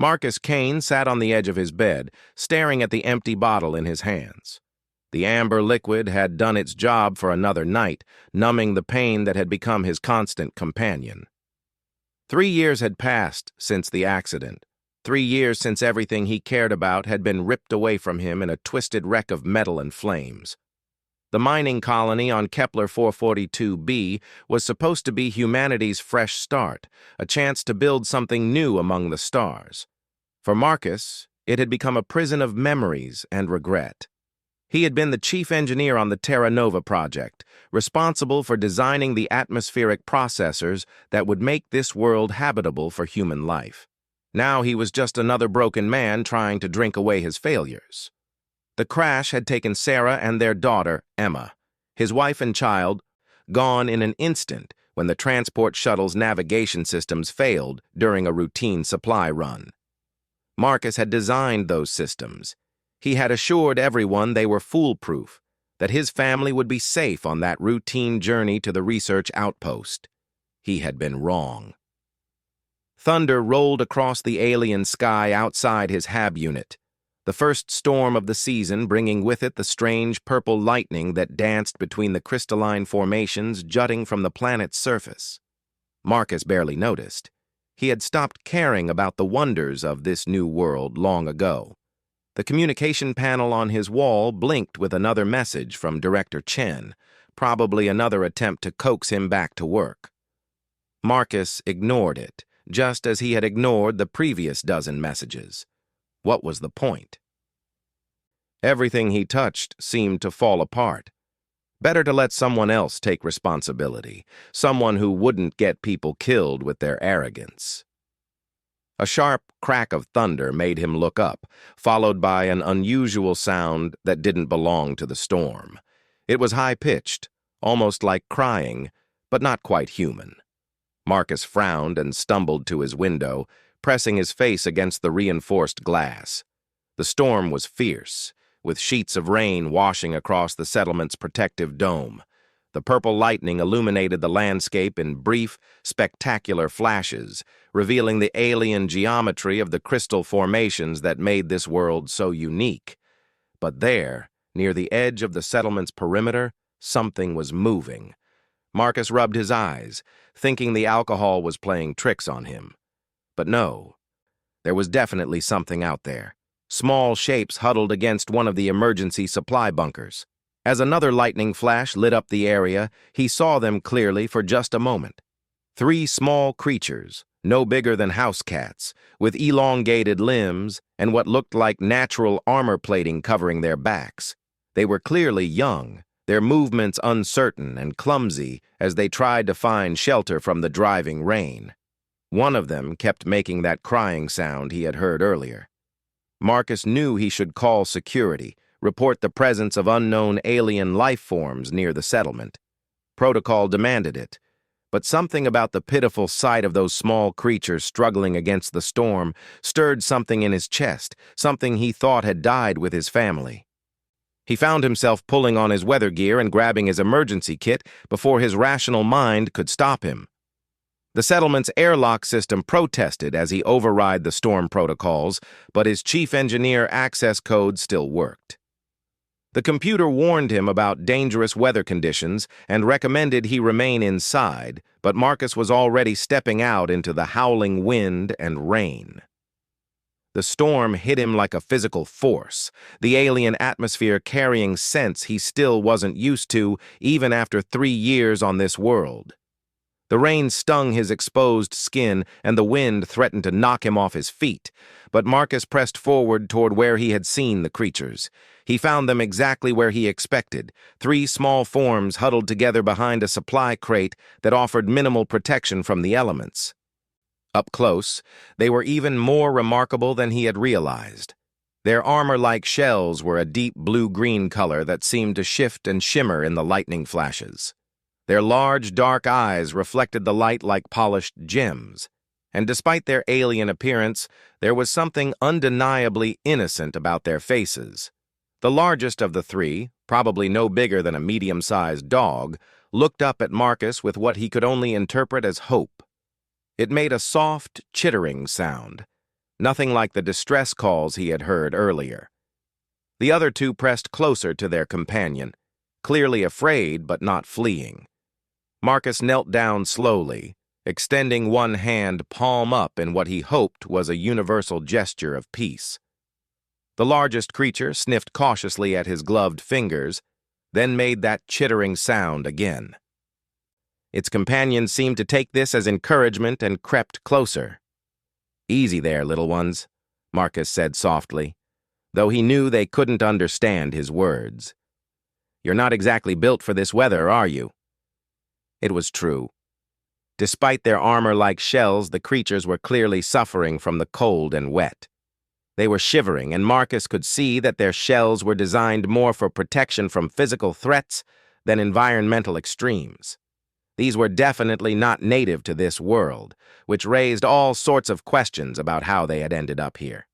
Marcus Kane sat on the edge of his bed, staring at the empty bottle in his hands. The amber liquid had done its job for another night, numbing the pain that had become his constant companion. 3 years had passed since the accident. 3 years since everything he cared about had been ripped away from him in a twisted wreck of metal and flames. The mining colony on Kepler 442b was supposed to be humanity's fresh start, a chance to build something new among the stars. For Marcus, it had become a prison of memories and regret. He had been the chief engineer on the Terra Nova project, responsible for designing the atmospheric processors that would make this world habitable for human life. Now he was just another broken man trying to drink away his failures. The crash had taken Sarah and their daughter, Emma, his wife and child, gone in an instant when the transport shuttle's navigation systems failed during a routine supply run. Marcus had designed those systems. He had assured everyone they were foolproof, that his family would be safe on that routine journey to the research outpost. He had been wrong. Thunder rolled across the alien sky outside his HAB unit, the first storm of the season bringing with it the strange purple lightning that danced between the crystalline formations jutting from the planet's surface. Marcus barely noticed. He had stopped caring about the wonders of this new world long ago. The communication panel on his wall blinked with another message from Director Chen, probably another attempt to coax him back to work. Marcus ignored it, just as he had ignored the previous dozen messages. What was the point? Everything he touched seemed to fall apart. Better to let someone else take responsibility, someone who wouldn't get people killed with their arrogance. A sharp crack of thunder made him look up, followed by an unusual sound that didn't belong to the storm. It was high-pitched, almost like crying, but not quite human. Marcus frowned and stumbled to his window, pressing his face against the reinforced glass. The storm was fierce, with sheets of rain washing across the settlement's protective dome. The purple lightning illuminated the landscape in brief, spectacular flashes, revealing the alien geometry of the crystal formations that made this world so unique. But there, near the edge of the settlement's perimeter, something was moving. Marcus rubbed his eyes, thinking the alcohol was playing tricks on him. But no, there was definitely something out there. Small shapes huddled against one of the emergency supply bunkers. As another lightning flash lit up the area, he saw them clearly for just a moment. 3 small creatures, no bigger than house cats, with elongated limbs and what looked like natural armor plating covering their backs. They were clearly young, their movements uncertain and clumsy as they tried to find shelter from the driving rain. One of them kept making that crying sound he had heard earlier. Marcus knew he should call security, report the presence of unknown alien life forms near the settlement. Protocol demanded it, but something about the pitiful sight of those small creatures struggling against the storm stirred something in his chest, something he thought had died with his family. He found himself pulling on his weather gear and grabbing his emergency kit before his rational mind could stop him. The settlement's airlock system protested as he override the storm protocols, but his chief engineer access code still worked. The computer warned him about dangerous weather conditions and recommended he remain inside, but Marcus was already stepping out into the howling wind and rain. The storm hit him like a physical force, the alien atmosphere carrying scents he still wasn't used to even after 3 years on this world. The rain stung his exposed skin and the wind threatened to knock him off his feet, but Marcus pressed forward toward where he had seen the creatures. He found them exactly where he expected, 3 small forms huddled together behind a supply crate that offered minimal protection from the elements. Up close, they were even more remarkable than he had realized. Their armor-like shells were a deep blue-green color that seemed to shift and shimmer in the lightning flashes. Their large, dark eyes reflected the light like polished gems, and despite their alien appearance, there was something undeniably innocent about their faces. The largest of the 3, probably no bigger than a medium-sized dog, looked up at Marcus with what he could only interpret as hope. It made a soft, chittering sound. nothing like the distress calls he had heard earlier. The other two pressed closer to their companion, clearly afraid but not fleeing. Marcus knelt down slowly, extending one hand palm up in what he hoped was a universal gesture of peace. The largest creature sniffed cautiously at his gloved fingers, then made that chittering sound again. Its companions seemed to take this as encouragement and crept closer. "Easy there, little ones," Marcus said softly, though he knew they couldn't understand his words. "You're not exactly built for this weather, are you?" It was true. Despite their armor-like shells, the creatures were clearly suffering from the cold and wet. They were shivering, and Marcus could see that their shells were designed more for protection from physical threats than environmental extremes. These were definitely not native to this world, which raised all sorts of questions about how they had ended up here.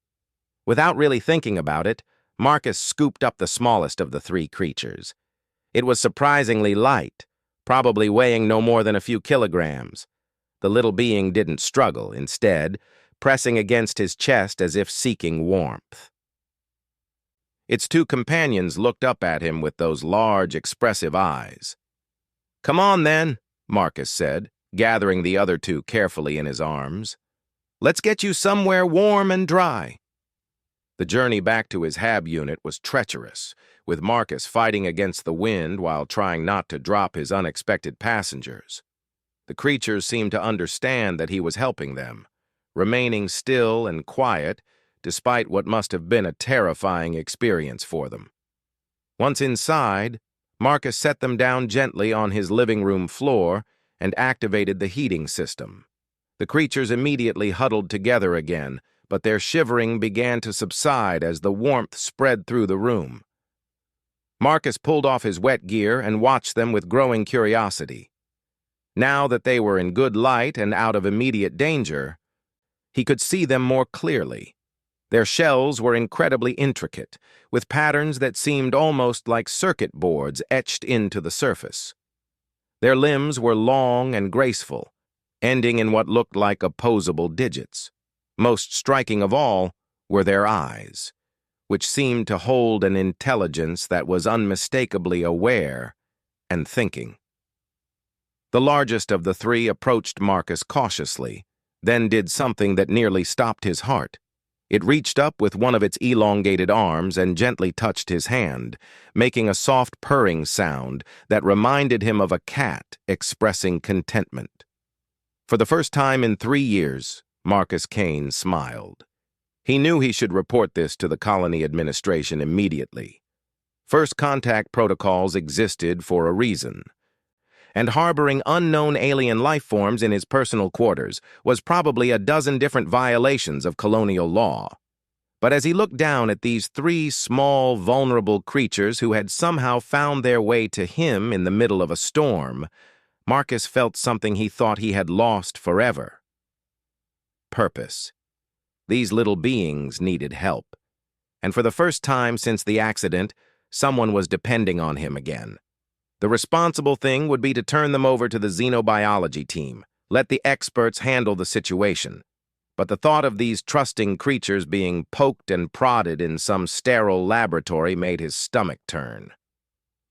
Without really thinking about it, Marcus scooped up the smallest of the three creatures. It was surprisingly light, probably weighing no more than a few kilograms. The little being didn't struggle, instead, pressing against his chest as if seeking warmth. Its two companions looked up at him with those large, expressive eyes. "Come on, then," Marcus said, gathering the other two carefully in his arms. "Let's get you somewhere warm and dry." The journey back to his HAB unit was treacherous, with Marcus fighting against the wind while trying not to drop his unexpected passengers. The creatures seemed to understand that he was helping them, remaining still and quiet despite what must have been a terrifying experience for them. Once inside, Marcus set them down gently on his living room floor and activated the heating system. The creatures immediately huddled together again, but their shivering began to subside as the warmth spread through the room. Marcus pulled off his wet gear and watched them with growing curiosity. Now that they were in good light and out of immediate danger, he could see them more clearly. Their shells were incredibly intricate, with patterns that seemed almost like circuit boards etched into the surface. Their limbs were long and graceful, ending in what looked like opposable digits. Most striking of all were their eyes, which seemed to hold an intelligence that was unmistakably aware and thinking. The largest of the three approached Marcus cautiously, then did something that nearly stopped his heart. It reached up with one of its elongated arms and gently touched his hand, making a soft purring sound that reminded him of a cat expressing contentment. For the first time in 3 years, Marcus Kane smiled. He knew he should report this to the colony administration immediately. First contact protocols existed for a reason, and harboring unknown alien life forms in his personal quarters was probably a dozen different violations of colonial law. But as he looked down at these 3 small, vulnerable creatures who had somehow found their way to him in the middle of a storm, Marcus felt something he thought he had lost forever. Purpose. These little beings needed help, and for the first time since the accident, someone was depending on him again. The responsible thing would be to turn them over to the xenobiology team, let the experts handle the situation. But the thought of these trusting creatures being poked and prodded in some sterile laboratory made his stomach turn.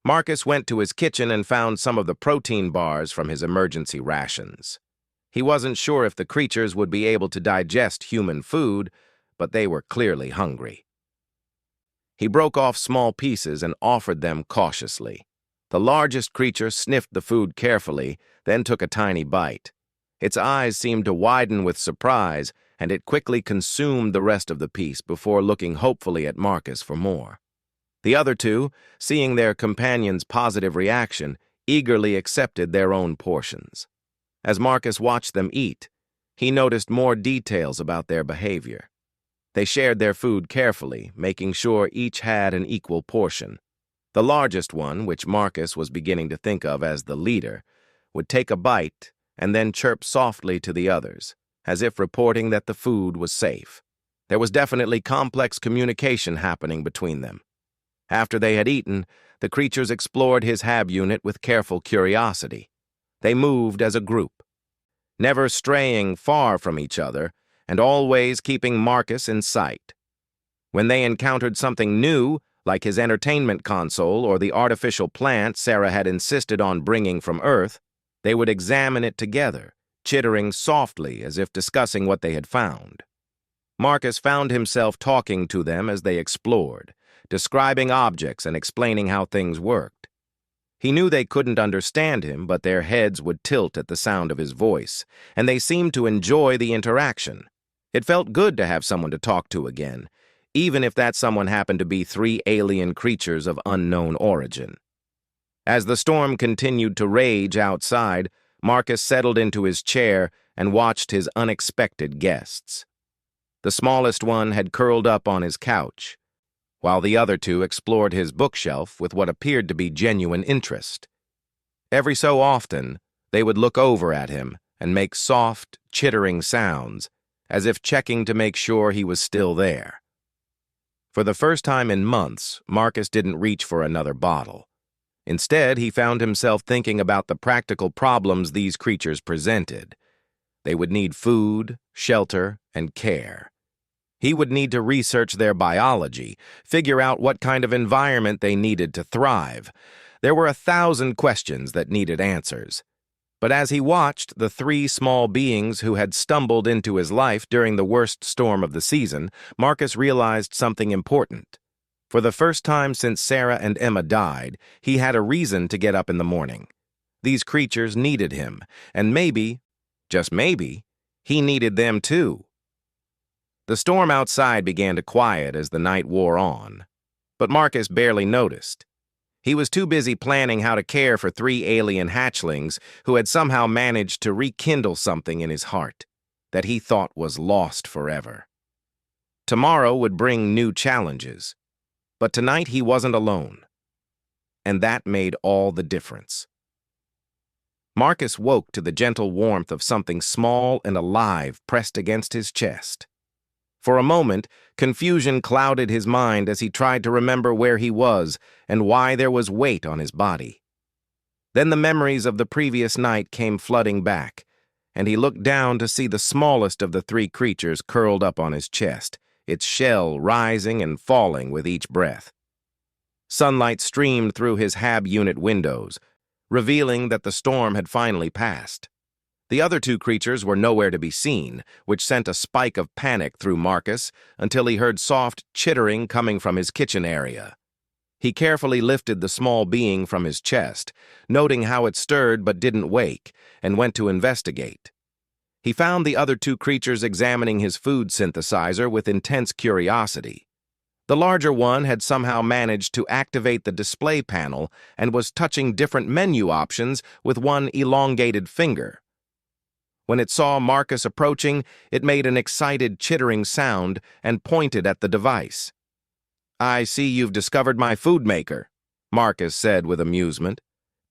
Marcus went to his kitchen and found some of the protein bars from his emergency rations. He wasn't sure if the creatures would be able to digest human food, but they were clearly hungry. He broke off small pieces and offered them cautiously. The largest creature sniffed the food carefully, then took a tiny bite. Its eyes seemed to widen with surprise, and it quickly consumed the rest of the piece before looking hopefully at Marcus for more. The other two, seeing their companion's positive reaction, eagerly accepted their own portions. As Marcus watched them eat, he noticed more details about their behavior. They shared their food carefully, making sure each had an equal portion. The largest one, which Marcus was beginning to think of as the leader, would take a bite and then chirp softly to the others, as if reporting that the food was safe. There was definitely complex communication happening between them. After they had eaten, the creatures explored his HAB unit with careful curiosity. They moved as a group, never straying far from each other, and always keeping Marcus in sight. When they encountered something new, like his entertainment console or the artificial plant Sarah had insisted on bringing from Earth, they would examine it together, chittering softly as if discussing what they had found. Marcus found himself talking to them as they explored, describing objects and explaining how things worked. He knew they couldn't understand him, but their heads would tilt at the sound of his voice, and they seemed to enjoy the interaction. It felt good to have someone to talk to again, even if that someone happened to be 3 alien creatures of unknown origin. As the storm continued to rage outside, Marcus settled into his chair and watched his unexpected guests. The smallest one had curled up on his couch, while the other 2 explored his bookshelf with what appeared to be genuine interest. Every so often, they would look over at him and make soft, chittering sounds, as if checking to make sure he was still there. For the first time in months, Marcus didn't reach for another bottle. Instead, he found himself thinking about the practical problems these creatures presented. They would need food, shelter, and care. He would need to research their biology, figure out what kind of environment they needed to thrive. There were 1,000 questions that needed answers. But as he watched the 3 small beings who had stumbled into his life during the worst storm of the season, Marcus realized something important. For the first time since Sarah and Emma died, he had a reason to get up in the morning. These creatures needed him, and maybe, just maybe, he needed them too. The storm outside began to quiet as the night wore on, but Marcus barely noticed. He was too busy planning how to care for 3 alien hatchlings who had somehow managed to rekindle something in his heart that he thought was lost forever. Tomorrow would bring new challenges, but tonight he wasn't alone, and that made all the difference. Marcus woke to the gentle warmth of something small and alive pressed against his chest. For a moment, confusion clouded his mind as he tried to remember where he was and why there was weight on his body. Then the memories of the previous night came flooding back, and he looked down to see the smallest of the 3 creatures curled up on his chest, its shell rising and falling with each breath. Sunlight streamed through his HAB unit windows, revealing that the storm had finally passed. The other 2 creatures were nowhere to be seen, which sent a spike of panic through Marcus until he heard soft chittering coming from his kitchen area. He carefully lifted the small being from his chest, noting how it stirred but didn't wake, and went to investigate. He found the other 2 creatures examining his food synthesizer with intense curiosity. The larger one had somehow managed to activate the display panel and was touching different menu options with one elongated finger. When it saw Marcus approaching, it made an excited chittering sound and pointed at the device. "I see you've discovered my food maker," Marcus said with amusement.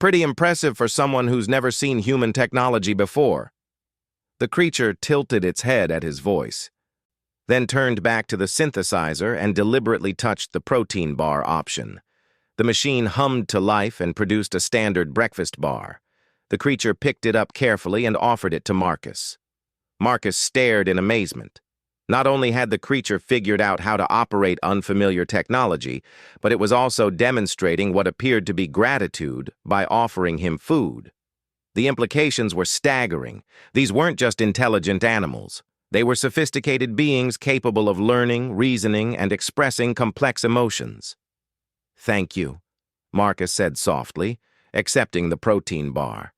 "Pretty impressive for someone who's never seen human technology before." The creature tilted its head at his voice, then turned back to the synthesizer and deliberately touched the protein bar option. The machine hummed to life and produced a standard breakfast bar. The creature picked it up carefully and offered it to Marcus. Marcus stared in amazement. Not only had the creature figured out how to operate unfamiliar technology, but it was also demonstrating what appeared to be gratitude by offering him food. The implications were staggering. These weren't just intelligent animals. They were sophisticated beings capable of learning, reasoning, and expressing complex emotions. "Thank you," Marcus said softly, accepting the protein bar.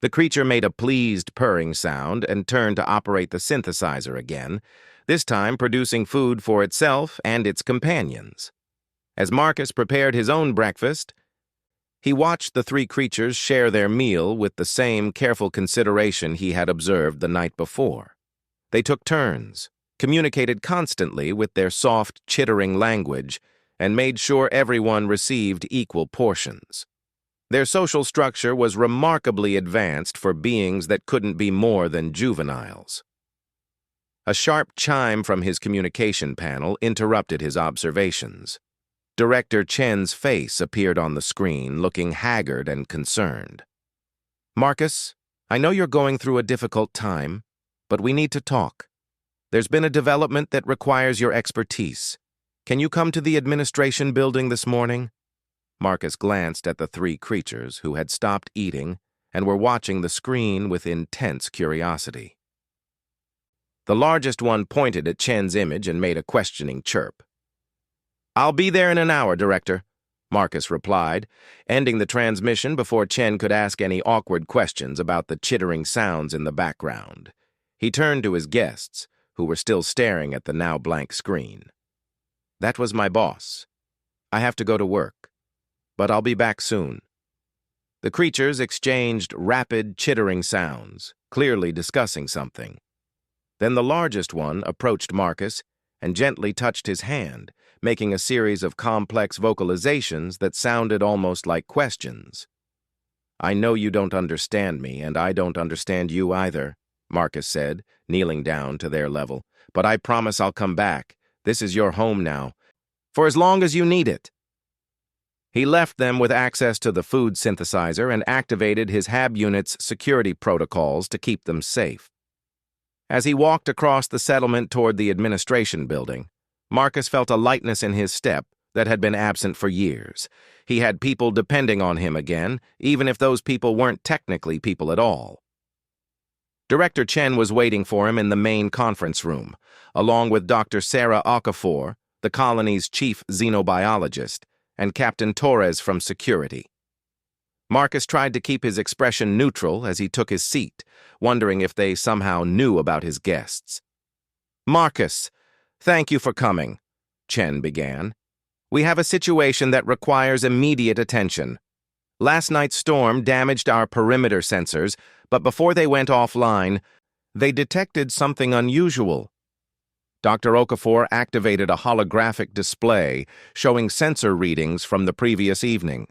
The creature made a pleased purring sound and turned to operate the synthesizer again, this time producing food for itself and its companions. As Marcus prepared his own breakfast, he watched the 3 creatures share their meal with the same careful consideration he had observed the night before. They took turns, communicated constantly with their soft, chittering language, and made sure everyone received equal portions. Their social structure was remarkably advanced for beings that couldn't be more than juveniles. A sharp chime from his communication panel interrupted his observations. Director Chen's face appeared on the screen, looking haggard and concerned. "Marcus, I know you're going through a difficult time, but we need to talk." There's been a development that requires your expertise. Can you come to the administration building this morning? Marcus glanced at the three creatures who had stopped eating and were watching the screen with intense curiosity. The largest one pointed at Chen's image and made a questioning chirp. "I'll be there in an hour, Director," Marcus replied, ending the transmission before Chen could ask any awkward questions about the chittering sounds in the background. He turned to his guests, who were still staring at the now blank screen. "That was my boss. I have to go to work, but I'll be back soon." The creatures exchanged rapid, chittering sounds, clearly discussing something. Then the largest one approached Marcus and gently touched his hand, making a series of complex vocalizations that sounded almost like questions. "I know you don't understand me, and I don't understand you either," Marcus said, kneeling down to their level. "But I promise I'll come back. This is your home now, for as long as you need it." He left them with access to the food synthesizer and activated his HAB unit's security protocols to keep them safe. As he walked across the settlement toward the administration building, Marcus felt a lightness in his step that had been absent for years. He had people depending on him again, even if those people weren't technically people at all. Director Chen was waiting for him in the main conference room, along with Dr. Sarah Okafor, the colony's chief xenobiologist, and Captain Torres from security. Marcus tried to keep his expression neutral as he took his seat, wondering if they somehow knew about his guests. "Marcus, thank you for coming," Chen began. "We have a situation that requires immediate attention. Last night's storm damaged our perimeter sensors, but before they went offline, they detected something unusual." Dr. Okafor activated a holographic display showing sensor readings from the previous evening.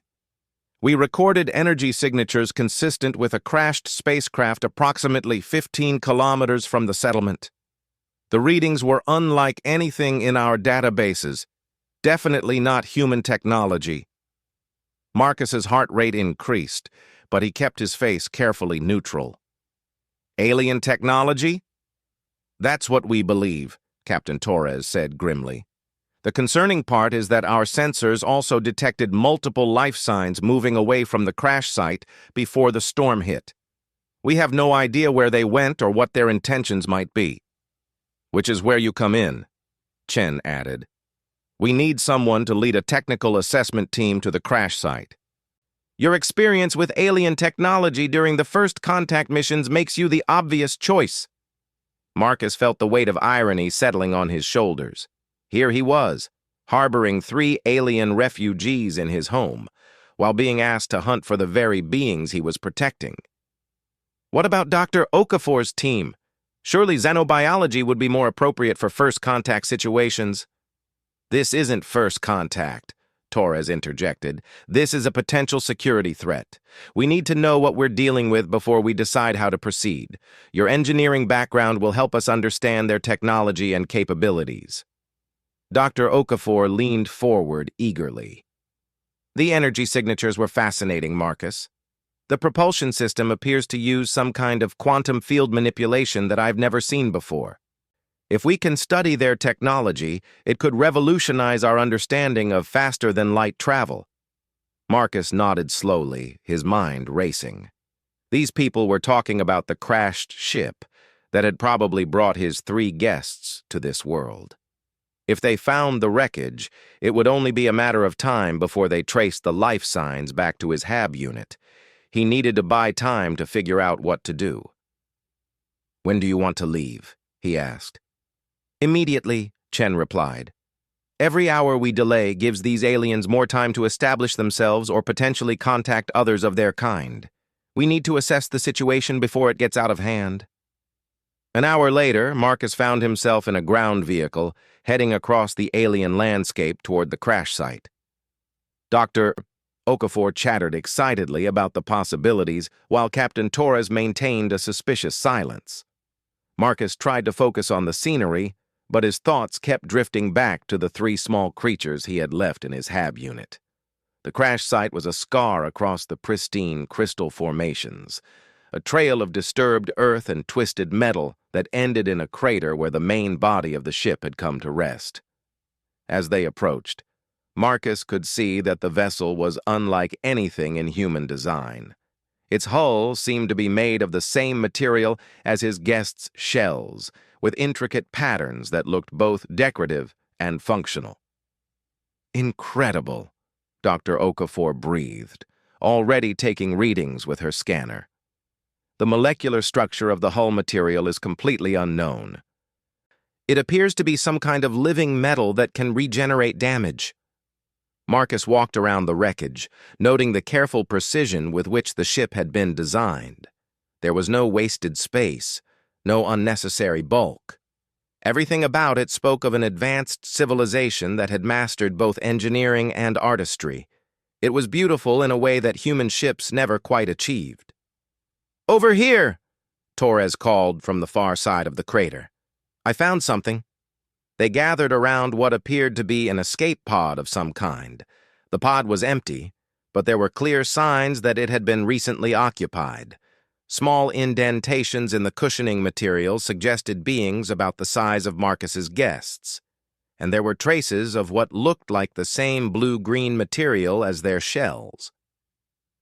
"We recorded energy signatures consistent with a crashed spacecraft approximately 15 kilometers from the settlement. The readings were unlike anything in our databases, definitely not human technology." Marcus's heart rate increased, but he kept his face carefully neutral. "Alien technology?" "That's what we believe," Captain Torres said grimly. "The concerning part is that our sensors also detected multiple life signs moving away from the crash site before the storm hit. We have no idea where they went or what their intentions might be." "Which is where you come in," Chen added. "We need someone to lead a technical assessment team to the crash site." "Your experience with alien technology during the first contact missions makes you the obvious choice." Marcus felt the weight of irony settling on his shoulders. Here he was, harboring 3 alien refugees in his home, while being asked to hunt for the very beings he was protecting. "What about Dr. Okafor's team? Surely xenobiology would be more appropriate for first contact situations." "This isn't first contact," Torres interjected. "This is a potential security threat. We need to know what we're dealing with before we decide how to proceed. Your engineering background will help us understand their technology and capabilities." Dr. Okafor leaned forward eagerly. "The energy signatures were fascinating, Marcus. The propulsion system appears to use some kind of quantum field manipulation that I've never seen before. If we can study their technology, it could revolutionize our understanding of faster-than-light travel." Marcus nodded slowly, his mind racing. These people were talking about the crashed ship that had probably brought his 3 guests to this world. If they found the wreckage, it would only be a matter of time before they traced the life signs back to his HAB unit. He needed to buy time to figure out what to do. "When do you want to leave?" he asked. "Immediately," Chen replied. "Every hour we delay gives these aliens more time to establish themselves or potentially contact others of their kind. We need to assess the situation before it gets out of hand." An hour later, Marcus found himself in a ground vehicle, heading across the alien landscape toward the crash site. Dr. Okafor chattered excitedly about the possibilities, while Captain Torres maintained a suspicious silence. Marcus tried to focus on the scenery, but his thoughts kept drifting back to the 3 small creatures he had left in his HAB unit. The crash site was a scar across the pristine crystal formations, a trail of disturbed earth and twisted metal that ended in a crater where the main body of the ship had come to rest. As they approached, Marcus could see that the vessel was unlike anything in human design. Its hull seemed to be made of the same material as his guests' shells, with intricate patterns that looked both decorative and functional. "Incredible," Dr. Okafor breathed, already taking readings with her scanner. "The molecular structure of the hull material is completely unknown. It appears to be some kind of living metal that can regenerate damage." Marcus walked around the wreckage, noting the careful precision with which the ship had been designed. There was no wasted space, no unnecessary bulk. Everything about it spoke of an advanced civilization that had mastered both engineering and artistry. It was beautiful in a way that human ships never quite achieved. "Over here!" Torres called from the far side of the crater. "I found something." They gathered around what appeared to be an escape pod of some kind. The pod was empty, but there were clear signs that it had been recently occupied. Small indentations in the cushioning material suggested beings about the size of Marcus's guests, and there were traces of what looked like the same blue-green material as their shells.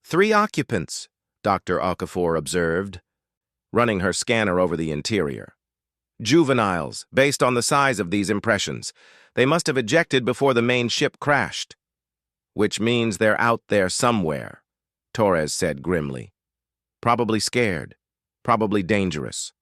"3 occupants," Dr. Okafor observed, running her scanner over the interior. "Juveniles, based on the size of these impressions. They must have ejected before the main ship crashed." "Which means they're out there somewhere," Torres said grimly. "Probably scared, probably dangerous."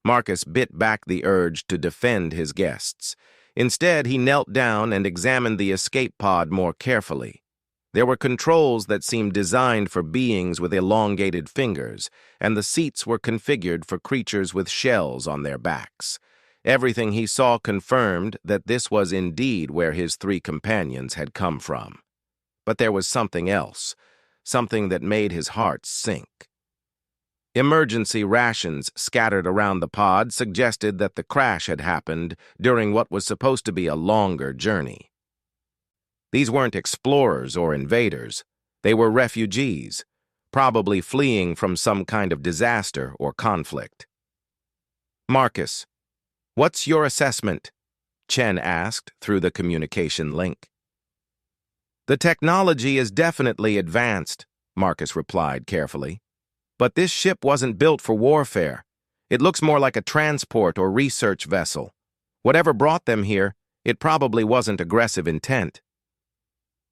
Marcus bit back the urge to defend his guests. Instead, he knelt down and examined the escape pod more carefully. There were controls that seemed designed for beings with elongated fingers, and the seats were configured for creatures with shells on their backs. Everything he saw confirmed that this was indeed where his 3 companions had come from. But there was something else, something that made his heart sink. Emergency rations scattered around the pod suggested that the crash had happened during what was supposed to be a longer journey. These weren't explorers or invaders. They were refugees, probably fleeing from some kind of disaster or conflict. "Marcus, what's your assessment?" Chen asked through the communication link. "The technology is definitely advanced," Marcus replied carefully. "But this ship wasn't built for warfare. It looks more like a transport or research vessel. Whatever brought them here, it probably wasn't aggressive intent."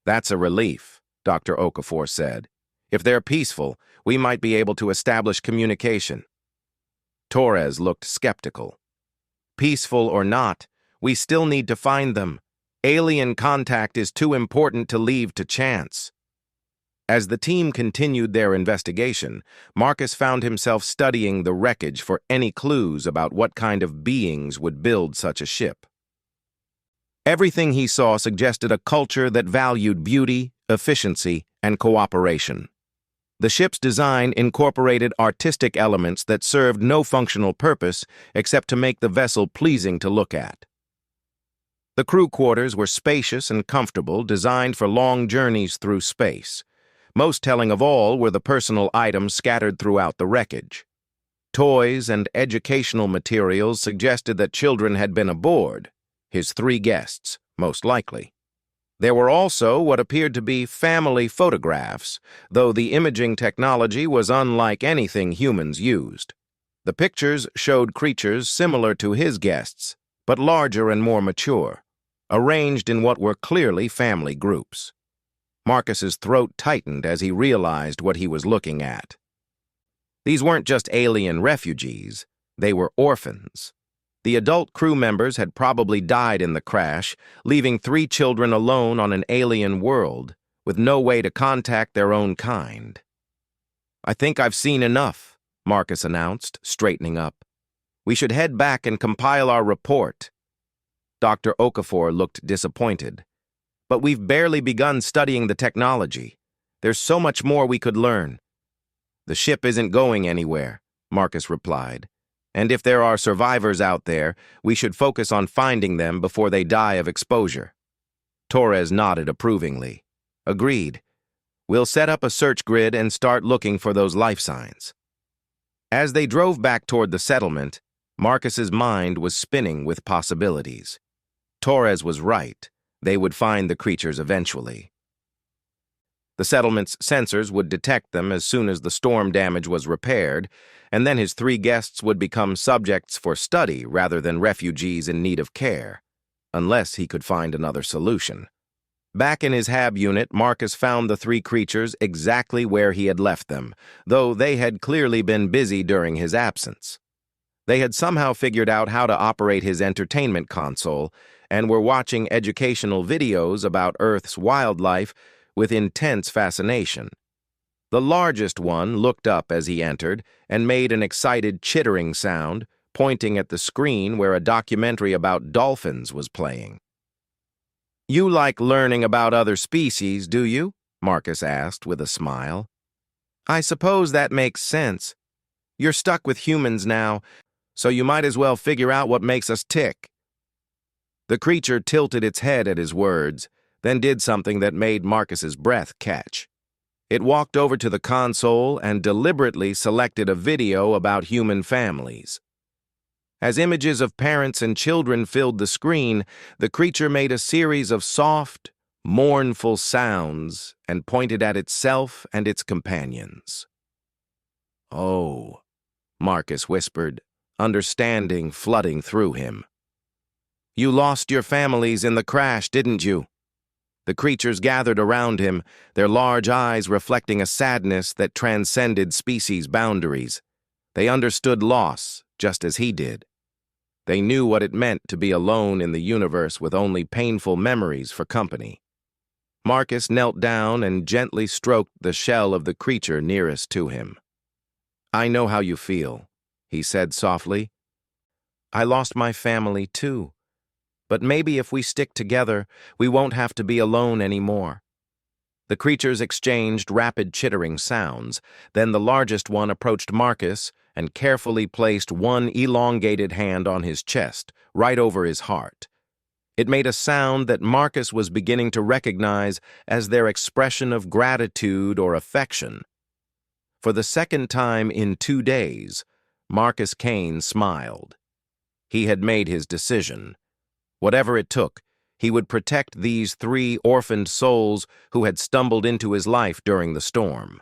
"That's a relief," Dr. Okafor said. "If they're peaceful, we might be able to establish communication." Torres looked skeptical. "Peaceful or not, we still need to find them. Alien contact is too important to leave to chance." As the team continued their investigation, Marcus found himself studying the wreckage for any clues about what kind of beings would build such a ship. Everything he saw suggested a culture that valued beauty, efficiency, and cooperation. The ship's design incorporated artistic elements that served no functional purpose except to make the vessel pleasing to look at. The crew quarters were spacious and comfortable, designed for long journeys through space. Most telling of all were the personal items scattered throughout the wreckage. Toys and educational materials suggested that children had been aboard, his 3 guests, most likely. There were also what appeared to be family photographs, though the imaging technology was unlike anything humans used. The pictures showed creatures similar to his guests, but larger and more mature, arranged in what were clearly family groups. Marcus's throat tightened as he realized what he was looking at. These weren't just alien refugees, they were orphans. The adult crew members had probably died in the crash, leaving 3 children alone on an alien world, with no way to contact their own kind. "I think I've seen enough," Marcus announced, straightening up. "We should head back and compile our report." Dr. Okafor looked disappointed. "But we've barely begun studying the technology. There's so much more we could learn." "The ship isn't going anywhere," Marcus replied. "And if there are survivors out there, we should focus on finding them before they die of exposure." Torres nodded approvingly. "Agreed. We'll set up a search grid and start looking for those life signs." As they drove back toward the settlement, Marcus's mind was spinning with possibilities. Torres was right. They would find the creatures eventually. The settlement's sensors would detect them as soon as the storm damage was repaired, and then his three guests would become subjects for study rather than refugees in need of care, unless he could find another solution. Back in his HAB unit, Marcus found the three creatures exactly where he had left them, though they had clearly been busy during his absence. They had somehow figured out how to operate his entertainment console and were watching educational videos about Earth's wildlife with intense fascination. The largest one looked up as he entered and made an excited chittering sound, pointing at the screen where a documentary about dolphins was playing. "You like learning about other species, do you?" Marcus asked with a smile. "I suppose that makes sense. You're stuck with humans now, so you might as well figure out what makes us tick." The creature tilted its head at his words, then did something that made Marcus's breath catch. It walked over to the console and deliberately selected a video about human families. As images of parents and children filled the screen, the creature made a series of soft, mournful sounds and pointed at itself and its companions. "Oh," Marcus whispered, understanding flooding through him. "You lost your families in the crash, didn't you?" The creatures gathered around him, their large eyes reflecting a sadness that transcended species boundaries. They understood loss, just as he did. They knew what it meant to be alone in the universe with only painful memories for company. Marcus knelt down and gently stroked the shell of the creature nearest to him. "I know how you feel," he said softly. "I lost my family too. But maybe if we stick together, we won't have to be alone anymore." The creatures exchanged rapid chittering sounds. Then the largest one approached Marcus and carefully placed one elongated hand on his chest, right over his heart. It made a sound that Marcus was beginning to recognize as their expression of gratitude or affection. For the second time in 2 days, Marcus Kane smiled. He had made his decision. Whatever it took, he would protect these 3 orphaned souls who had stumbled into his life during the storm.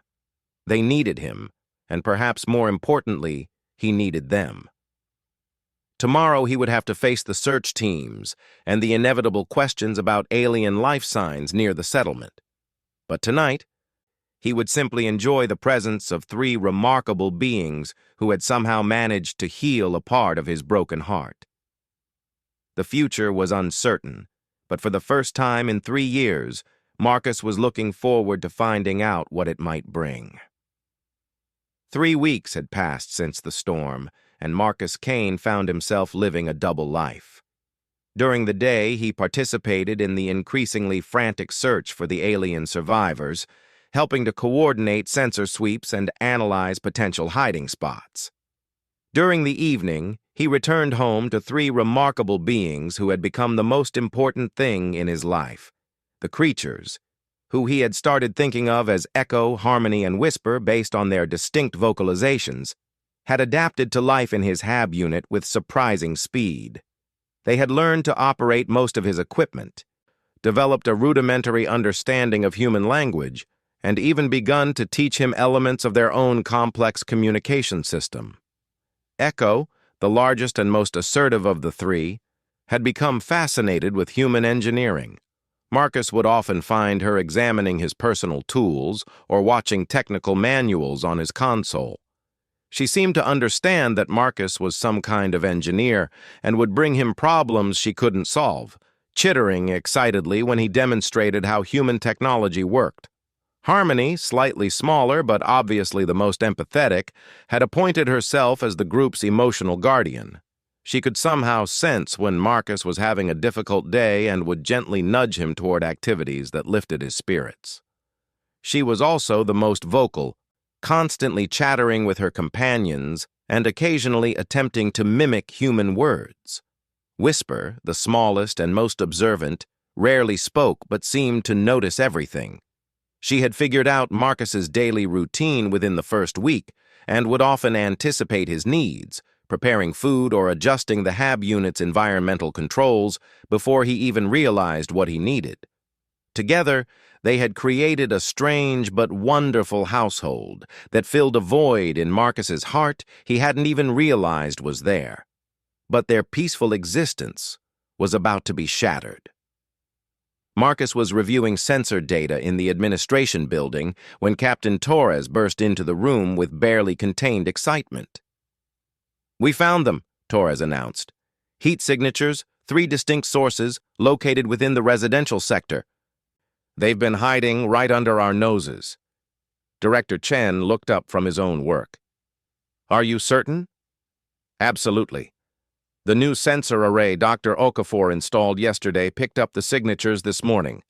They needed him, and perhaps more importantly, he needed them. Tomorrow he would have to face the search teams and the inevitable questions about alien life signs near the settlement. But tonight, he would simply enjoy the presence of 3 remarkable beings who had somehow managed to heal a part of his broken heart. The future was uncertain, but for the first time in 3 years, Marcus was looking forward to finding out what it might bring. 3 weeks had passed since the storm, and Marcus Kane found himself living a double life. During the day, he participated in the increasingly frantic search for the alien survivors, helping to coordinate sensor sweeps and analyze potential hiding spots. During the evening, he returned home to 3 remarkable beings who had become the most important thing in his life. The creatures, who he had started thinking of as Echo, Harmony, and Whisper based on their distinct vocalizations, had adapted to life in his HAB unit with surprising speed. They had learned to operate most of his equipment, developed a rudimentary understanding of human language, and even begun to teach him elements of their own complex communication system. Echo, the largest and most assertive of the 3, had become fascinated with human engineering. Marcus would often find her examining his personal tools or watching technical manuals on his console. She seemed to understand that Marcus was some kind of engineer and would bring him problems she couldn't solve, chittering excitedly when he demonstrated how human technology worked. Harmony, slightly smaller but obviously the most empathetic, had appointed herself as the group's emotional guardian. She could somehow sense when Marcus was having a difficult day and would gently nudge him toward activities that lifted his spirits. She was also the most vocal, constantly chattering with her companions and occasionally attempting to mimic human words. Whisper, the smallest and most observant, rarely spoke but seemed to notice everything. She had figured out Marcus's daily routine within the first week and would often anticipate his needs, preparing food or adjusting the HAB unit's environmental controls before he even realized what he needed. Together, they had created a strange but wonderful household that filled a void in Marcus's heart he hadn't even realized was there. But their peaceful existence was about to be shattered. Marcus was reviewing sensor data in the administration building when Captain Torres burst into the room with barely contained excitement. "We found them," Torres announced. "Heat signatures, 3 distinct sources, located within the residential sector. They've been hiding right under our noses." Director Chen looked up from his own work. "Are you certain?" "Absolutely. The new sensor array Dr. Okafor installed yesterday picked up the signatures this morning.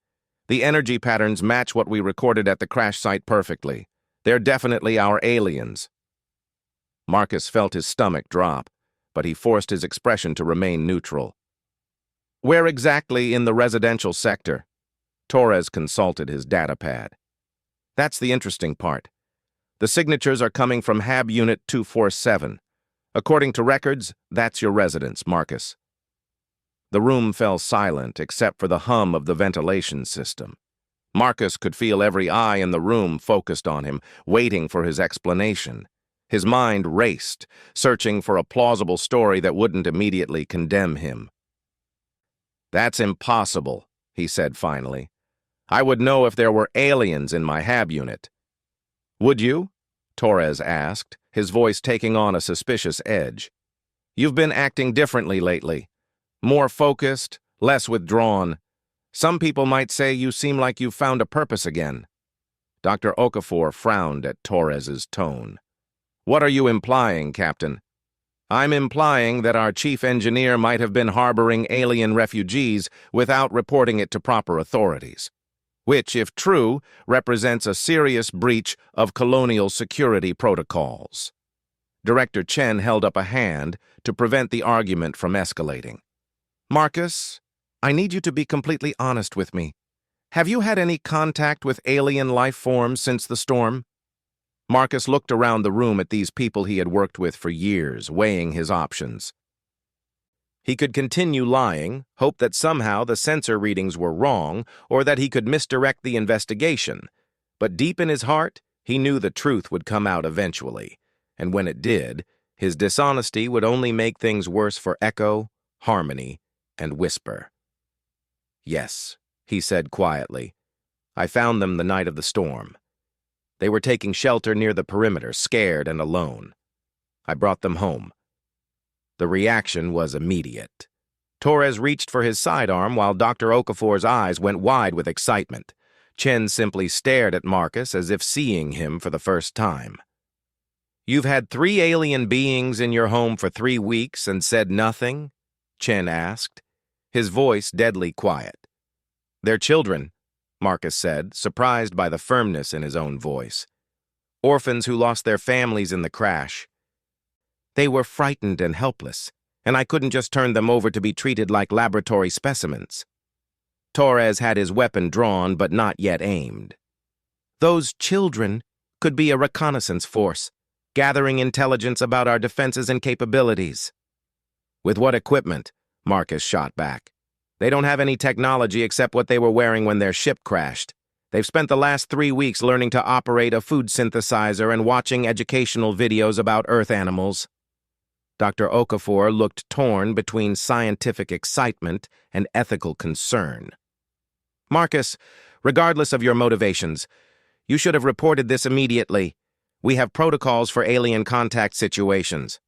The energy patterns match what we recorded at the crash site perfectly. They're definitely our aliens." Marcus felt his stomach drop, but he forced his expression to remain neutral. "Where exactly in the residential sector?" Torres consulted his datapad. "That's the interesting part. The signatures are coming from HAB Unit 247. According to records, that's your residence, Marcus." The room fell silent except for the hum of the ventilation system. Marcus could feel every eye in the room focused on him, waiting for his explanation. His mind raced, searching for a plausible story that wouldn't immediately condemn him. "That's impossible," he said finally. "I would know if there were aliens in my HAB unit." "Would you?" Torres asked, his voice taking on a suspicious edge. "You've been acting differently lately. More focused, less withdrawn. Some people might say you seem like you've found a purpose again." Dr. Okafor frowned at Torres's tone. "What are you implying, Captain?" "I'm implying that our chief engineer might have been harboring alien refugees without reporting it to proper authorities, which, if true, represents a serious breach of colonial security protocols." Director Chen held up a hand to prevent the argument from escalating. "Marcus, I need you to be completely honest with me. Have you had any contact with alien life forms since the storm?" Marcus looked around the room at these people he had worked with for years, weighing his options. He could continue lying, hope that somehow the sensor readings were wrong, or that he could misdirect the investigation. But deep in his heart, he knew the truth would come out eventually. And when it did, his dishonesty would only make things worse for Echo, Harmony, and Whisper. "Yes," he said quietly. "I found them the night of the storm. They were taking shelter near the perimeter, scared and alone. I brought them home." The reaction was immediate. Torres reached for his sidearm while Dr. Okafor's eyes went wide with excitement. Chen simply stared at Marcus as if seeing him for the first time. "You've had 3 alien beings in your home for 3 weeks and said nothing?" Chen asked, his voice deadly quiet. "They're children," Marcus said, surprised by the firmness in his own voice. "Orphans who lost their families in the crash. They were frightened and helpless, and I couldn't just turn them over to be treated like laboratory specimens." Torres had his weapon drawn but not yet aimed. "Those children could be a reconnaissance force, gathering intelligence about our defenses and capabilities." "With what equipment?" Marcus shot back. "They don't have any technology except what they were wearing when their ship crashed. They've spent the last 3 weeks learning to operate a food synthesizer and watching educational videos about Earth animals." Dr. Okafor looked torn between scientific excitement and ethical concern. "Marcus, regardless of your motivations, you should have reported this immediately. We have protocols for alien contact situations."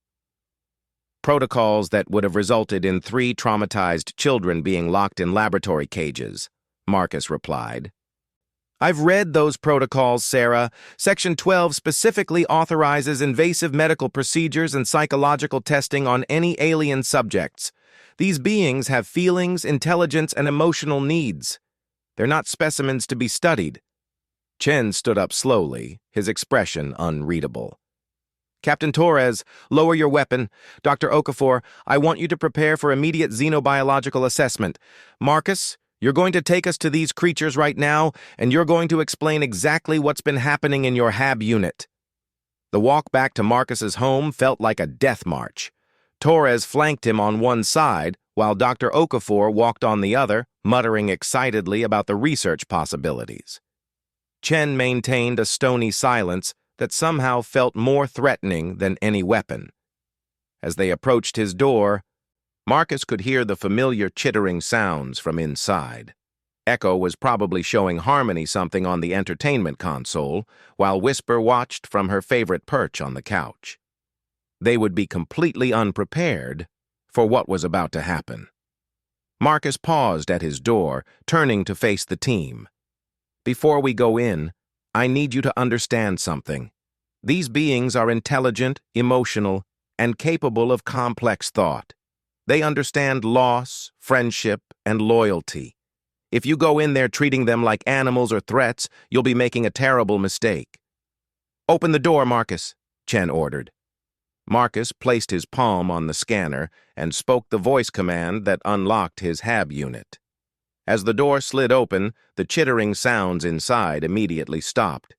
"Protocols that would have resulted in 3 traumatized children being locked in laboratory cages," Marcus replied. "I've read those protocols, Sarah. Section 12 specifically authorizes invasive medical procedures and psychological testing on any alien subjects. These beings have feelings, intelligence, and emotional needs. They're not specimens to be studied." Chen stood up slowly, his expression unreadable. "Captain Torres, lower your weapon. Dr. Okafor, I want you to prepare for immediate xenobiological assessment. Marcus, You're going to take us to these creatures right now, and you're going to explain exactly what's been happening in your HAB unit." The walk back to Marcus's home felt like a death march. Torres flanked him on one side, while Dr. Okafor walked on the other, muttering excitedly about the research possibilities. Chen maintained a stony silence that somehow felt more threatening than any weapon. As they approached his door, Marcus could hear the familiar chittering sounds from inside. Echo was probably showing Harmony something on the entertainment console, while Whisper watched from her favorite perch on the couch. They would be completely unprepared for what was about to happen. Marcus paused at his door, turning to face the team. "Before we go in, I need you to understand something. These beings are intelligent, emotional, and capable of complex thought. They understand loss, friendship, and loyalty. If you go in there treating them like animals or threats, you'll be making a terrible mistake." "Open the door, Marcus," Chen ordered. Marcus placed his palm on the scanner and spoke the voice command that unlocked his HAB unit. As the door slid open, the chittering sounds inside immediately stopped.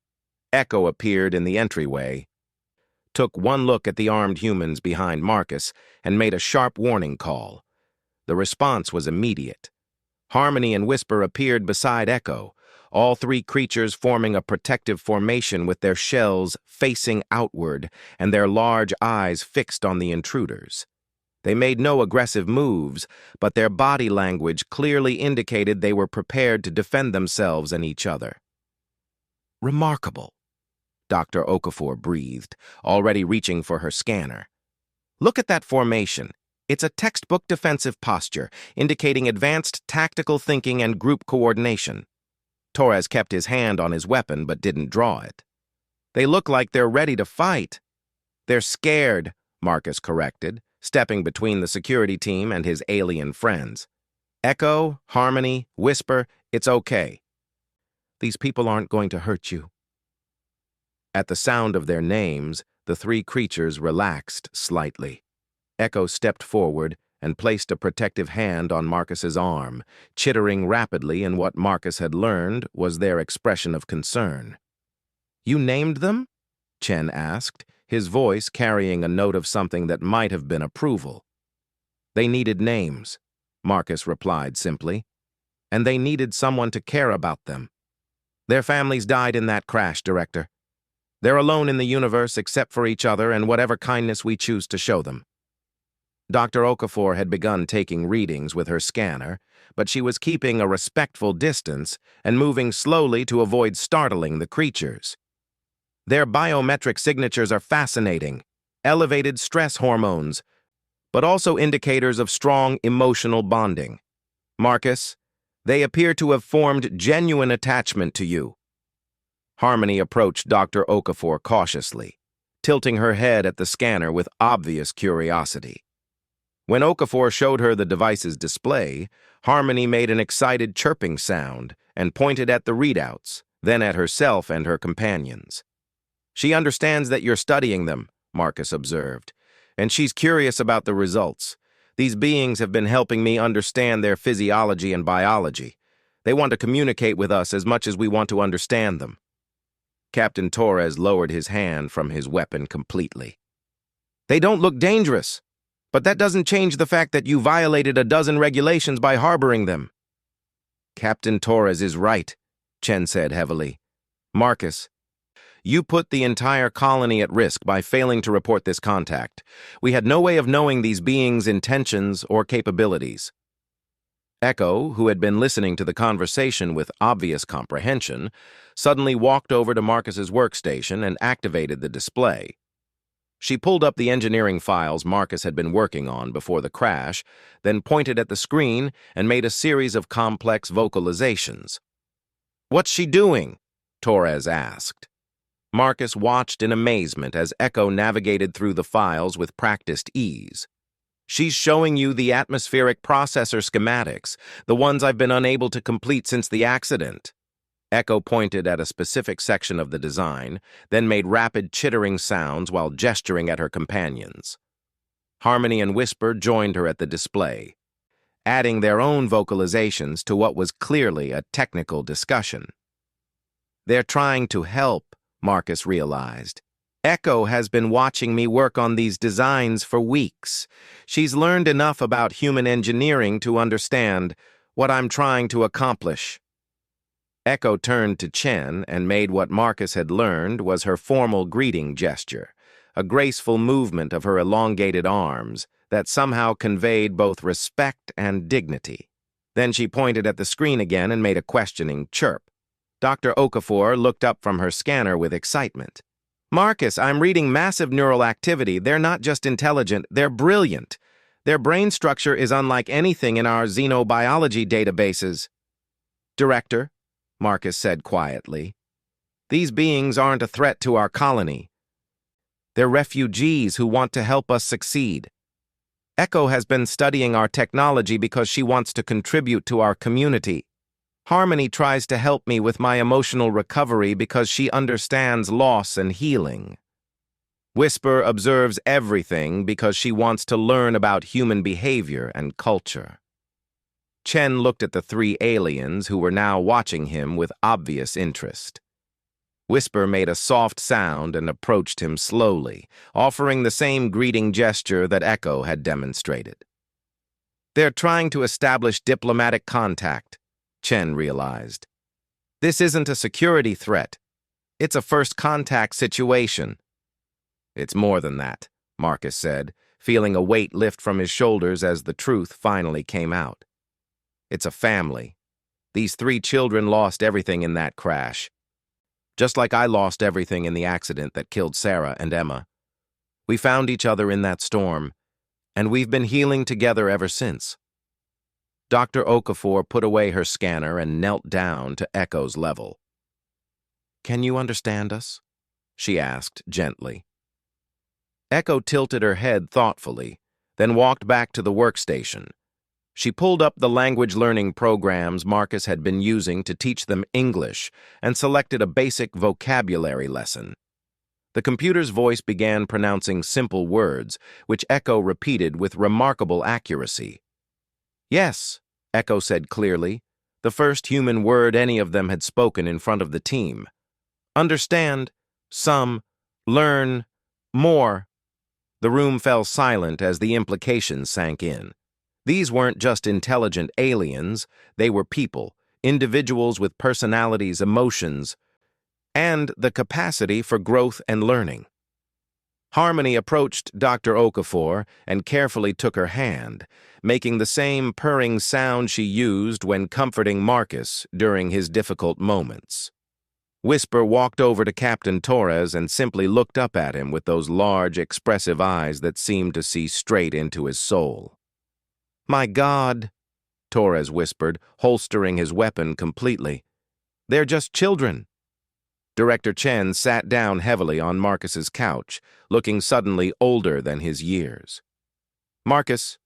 Echo appeared in the entryway, took one look at the armed humans behind Marcus, and made a sharp warning call. The response was immediate. Harmony and Whisper appeared beside Echo, all three creatures forming a protective formation with their shells facing outward and their large eyes fixed on the intruders. They made no aggressive moves, but their body language clearly indicated they were prepared to defend themselves and each other. "Remarkable," Dr. Okafor breathed, already reaching for her scanner. "Look at that formation. It's a textbook defensive posture, indicating advanced tactical thinking and group coordination." Torres kept his hand on his weapon but didn't draw it. "They look like they're ready to fight." "They're scared," Marcus corrected, stepping between the security team and his alien friends. "Echo, Harmony, Whisper, it's okay. These people aren't going to hurt you." At the sound of their names, the three creatures relaxed slightly. Echo stepped forward and placed a protective hand on Marcus's arm, chittering rapidly in what Marcus had learned was their expression of concern. "You named them?" Chen asked, his voice carrying a note of something that might have been approval. "They needed names," Marcus replied simply, "and they needed someone to care about them. Their families died in that crash, Director. They're alone in the universe except for each other and whatever kindness we choose to show them." Dr. Okafor had begun taking readings with her scanner, but she was keeping a respectful distance and moving slowly to avoid startling the creatures. "Their biometric signatures are fascinating, elevated stress hormones, but also indicators of strong emotional bonding. Marcus, they appear to have formed genuine attachment to you." Harmony approached Dr. Okafor cautiously, tilting her head at the scanner with obvious curiosity. When Okafor showed her the device's display, Harmony made an excited chirping sound and pointed at the readouts, then at herself and her companions. "She understands that you're studying them," Marcus observed, "and she's curious about the results. These beings have been helping me understand their physiology and biology. They want to communicate with us as much as we want to understand them." Captain Torres lowered his hand from his weapon completely. "They don't look dangerous, but that doesn't change the fact that you violated a dozen regulations by harboring them." "Captain Torres is right," Chen said heavily. "Marcus, you put the entire colony at risk by failing to report this contact. We had no way of knowing these beings' intentions or capabilities." Echo, who had been listening to the conversation with obvious comprehension, suddenly walked over to Marcus's workstation and activated the display. She pulled up the engineering files Marcus had been working on before the crash, then pointed at the screen and made a series of complex vocalizations. "What's she doing?" Torres asked. Marcus watched in amazement as Echo navigated through the files with practiced ease. "She's showing you the atmospheric processor schematics, the ones I've been unable to complete since the accident." Echo pointed at a specific section of the design, then made rapid chittering sounds while gesturing at her companions. Harmony and Whisper joined her at the display. adding their own vocalizations to what was clearly a technical discussion. They're trying to help, Marcus realized. Echo has been watching me work on these designs for weeks. She's learned enough about human engineering to understand what I'm trying to accomplish. Echo turned to Chen and made what Marcus had learned was her formal greeting gesture, a graceful movement of her elongated arms that somehow conveyed both respect and dignity. Then she pointed at the screen again and made a questioning chirp. Dr. Okafor looked up from her scanner with excitement. Marcus, I'm reading massive neural activity. They're not just intelligent, they're brilliant. Their brain structure is unlike anything in our xenobiology databases. Director, Marcus said quietly, these beings aren't a threat to our colony. They're refugees who want to help us succeed. Echo has been studying our technology because she wants to contribute to our community. Harmony tries to help me with my emotional recovery because she understands loss and healing. Whisper observes everything because she wants to learn about human behavior and culture. Chen looked at the three aliens who were now watching him with obvious interest. Whisper made a soft sound and approached him slowly, offering the same greeting gesture that Echo had demonstrated. They're trying to establish diplomatic contact, Chen realized. This isn't a security threat. It's a first contact situation. It's more than that, Marcus said, feeling a weight lift from his shoulders as the truth finally came out. It's a family. These three children lost everything in that crash. Just like I lost everything in the accident that killed Sarah and Emma. We found each other in that storm, and we've been healing together ever since. Dr. Okafor put away her scanner and knelt down to Echo's level. Can you understand us? She asked gently. Echo tilted her head thoughtfully, then walked back to the workstation. She pulled up the language learning programs Marcus had been using to teach them English and selected a basic vocabulary lesson. The computer's voice began pronouncing simple words, which Echo repeated with remarkable accuracy. Yes, Echo said clearly, the first human word any of them had spoken in front of the team. Understand, some, learn, more. The room fell silent as the implications sank in. These weren't just intelligent aliens, they were people, individuals with personalities, emotions, and the capacity for growth and learning. Harmony approached Dr. Okafor and carefully took her hand, making the same purring sound she used when comforting Marcus during his difficult moments. Whisper walked over to Captain Torres and simply looked up at him with those large, expressive eyes that seemed to see straight into his soul. My God, Torres whispered, holstering his weapon completely. They're just children. Director Chen sat down heavily on Marcus's couch, looking suddenly older than his years. Marcus,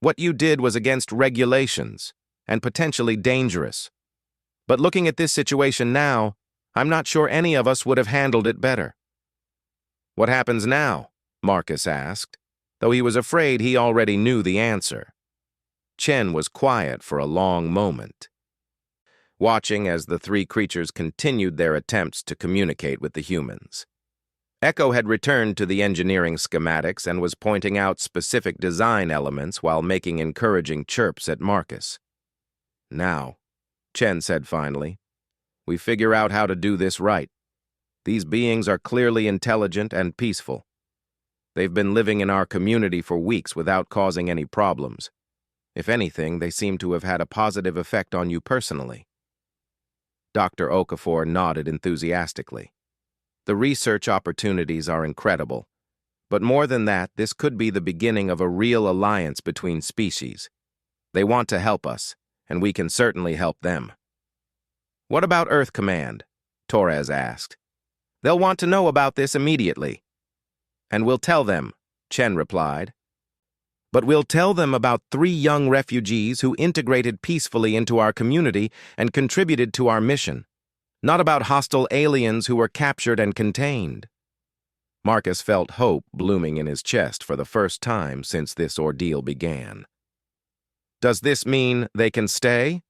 what you did was against regulations and potentially dangerous. But looking at this situation now, I'm not sure any of us would have handled it better. What happens now? Marcus asked, though he was afraid he already knew the answer. Chen was quiet for a long moment, watching as the three creatures continued their attempts to communicate with the humans. Echo had returned to the engineering schematics and was pointing out specific design elements while making encouraging chirps at Marcus. Now, Chen said finally, we figure out how to do this right. These beings are clearly intelligent and peaceful. They've been living in our community for weeks without causing any problems. If anything, they seem to have had a positive effect on you personally. Dr. Okafor nodded enthusiastically. The research opportunities are incredible. But more than that, this could be the beginning of a real alliance between species. They want to help us, and we can certainly help them. What about Earth Command? Torres asked. They'll want to know about this immediately. And we'll tell them, Chen replied. But we'll tell them about 3 young refugees who integrated peacefully into our community and contributed to our mission, not about hostile aliens who were captured and contained. Marcus felt hope blooming in his chest for the first time since this ordeal began. Does this mean they can stay?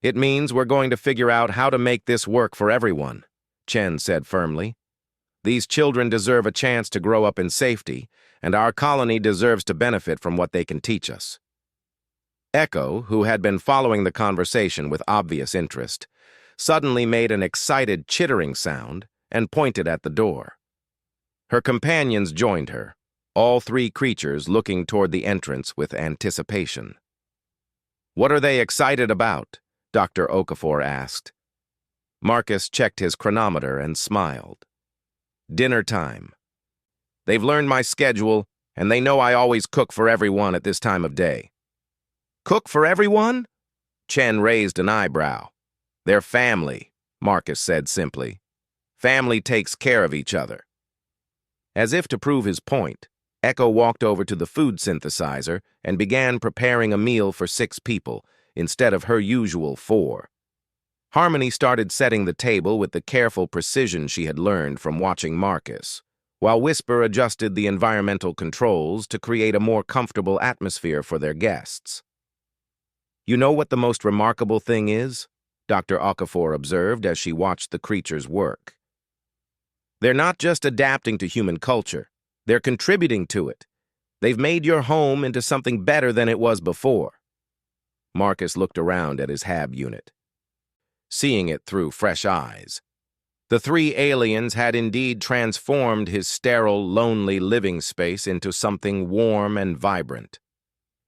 It means we're going to figure out how to make this work for everyone, Chen said firmly. These children deserve a chance to grow up in safety, and our colony deserves to benefit from what they can teach us. Echo, who had been following the conversation with obvious interest, suddenly made an excited chittering sound and pointed at the door. Her companions joined her, all three creatures looking toward the entrance with anticipation. "What are they excited about?" Dr. Okafor asked. Marcus checked his chronometer and smiled. "Dinner time. They've learned my schedule, and they know I always cook for everyone at this time of day." "Cook for everyone?" Chen raised an eyebrow. "They're family," Marcus said simply. "Family takes care of each other." As if to prove his point, Echo walked over to the food synthesizer and began preparing a meal for 6 people, instead of her usual 4. Harmony started setting the table with the careful precision she had learned from watching Marcus, while Whisper adjusted the environmental controls to create a more comfortable atmosphere for their guests. "You know what the most remarkable thing is?" Dr. Okafor observed as she watched the creatures work. "They're not just adapting to human culture, they're contributing to it. They've made your home into something better than it was before." Marcus looked around at his HAB unit, seeing it through fresh eyes. The 3 aliens had indeed transformed his sterile, lonely living space into something warm and vibrant.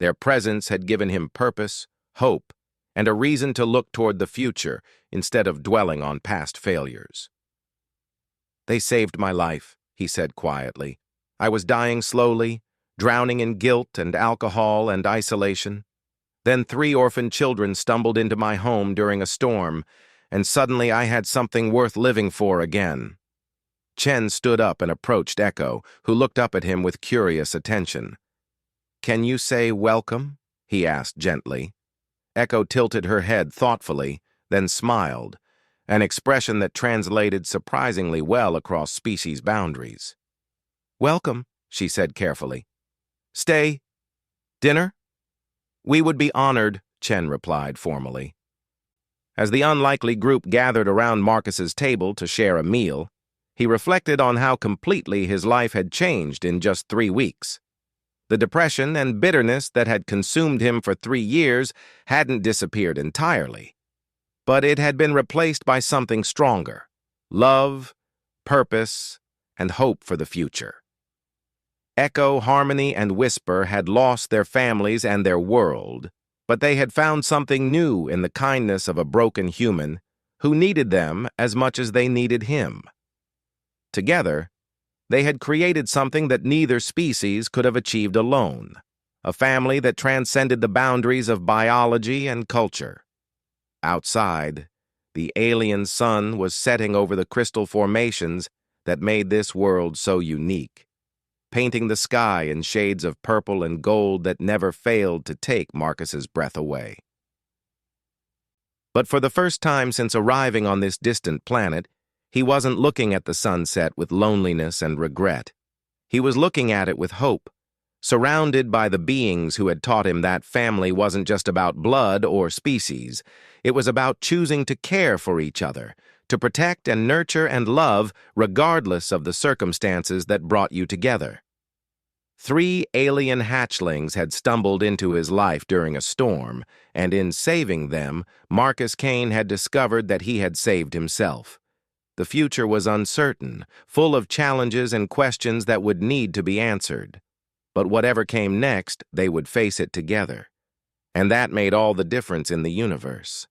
Their presence had given him purpose, hope, and a reason to look toward the future instead of dwelling on past failures. "They saved my life," he said quietly. "I was dying slowly, drowning in guilt and alcohol and isolation. Then 3 orphan children stumbled into my home during a storm, and suddenly I had something worth living for again." Chen stood up and approached Echo, who looked up at him with curious attention. "Can you say welcome?" he asked gently. Echo tilted her head thoughtfully, then smiled, an expression that translated surprisingly well across species boundaries. "Welcome," she said carefully. "Stay. Dinner?" "We would be honored," Chen replied formally. As the unlikely group gathered around Marcus's table to share a meal, he reflected on how completely his life had changed in just 3 weeks. The depression and bitterness that had consumed him for 3 years hadn't disappeared entirely, but it had been replaced by something stronger: love, purpose, and hope for the future. Echo, Harmony, and Whisper had lost their families and their world, but they had found something new in the kindness of a broken human who needed them as much as they needed him. Together, they had created something that neither species could have achieved alone, a family that transcended the boundaries of biology and culture. Outside, the alien sun was setting over the crystal formations that made this world so unique, painting the sky in shades of purple and gold that never failed to take Marcus's breath away. But for the first time since arriving on this distant planet, he wasn't looking at the sunset with loneliness and regret. He was looking at it with hope, surrounded by the beings who had taught him that family wasn't just about blood or species. It was about choosing to care for each other, to protect and nurture and love regardless of the circumstances that brought you together. 3 alien hatchlings had stumbled into his life during a storm, and in saving them, Marcus Kane had discovered that he had saved himself. The future was uncertain, full of challenges and questions that would need to be answered. But whatever came next, they would face it together. And that made all the difference in the universe.